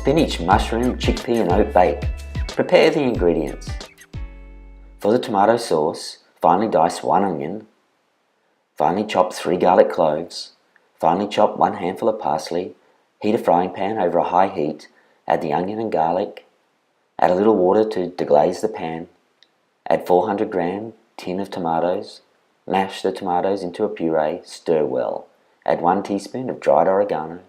Spinach, mushroom, chickpea and oat bake. Prepare the ingredients. For the tomato sauce, finely dice 1 onion, finely chop 3 garlic cloves, finely chop 1 handful of parsley, heat a frying pan over a high heat, add the onion and garlic, add a little water to deglaze the pan, add 400 gram tin of tomatoes, mash the tomatoes into a puree, stir well, add 1 teaspoon of dried oregano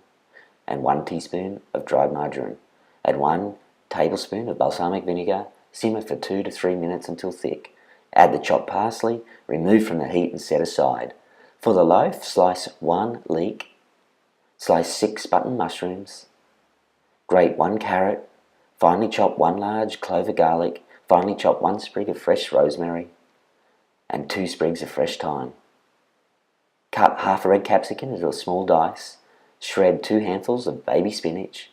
and 1 teaspoon of dried marjoram, add 1 tablespoon of balsamic vinegar, simmer for 2 to 3 minutes until thick. Add the chopped parsley, remove from the heat and set aside. For the loaf, slice 1 leek, slice 6 button mushrooms, grate 1 carrot, finely chop 1 large clove of garlic, finely chop 1 sprig of fresh rosemary, and 2 sprigs of fresh thyme. Cut half a red capsicum into a small dice, shred 2 handfuls of baby spinach,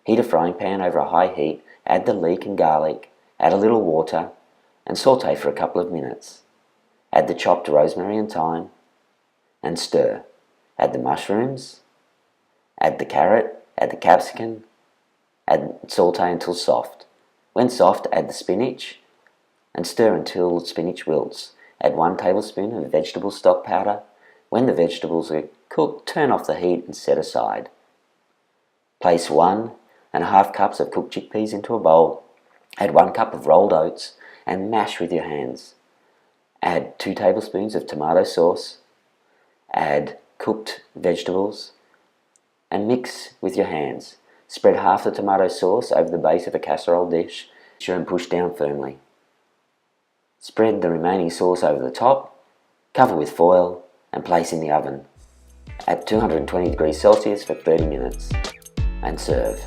heat a frying pan over a high heat, add the leek and garlic, add a little water, and saute for a couple of minutes. Add the chopped rosemary and thyme, and stir. Add the mushrooms, add the carrot, add the capsicum, and saute until soft. When soft, add the spinach, and stir until the spinach wilts. Add 1 tablespoon of vegetable stock powder. When the vegetables are cooked, turn off the heat and set aside. Place 1½ cups of cooked chickpeas into a bowl. Add 1 cup of rolled oats and mash with your hands. Add 2 tablespoons of tomato sauce. Add cooked vegetables and mix with your hands. Spread half the tomato sauce over the base of a casserole dish and push down firmly. Spread the remaining sauce over the top, cover with foil and place in the oven at 220 degrees Celsius for 30 minutes and serve.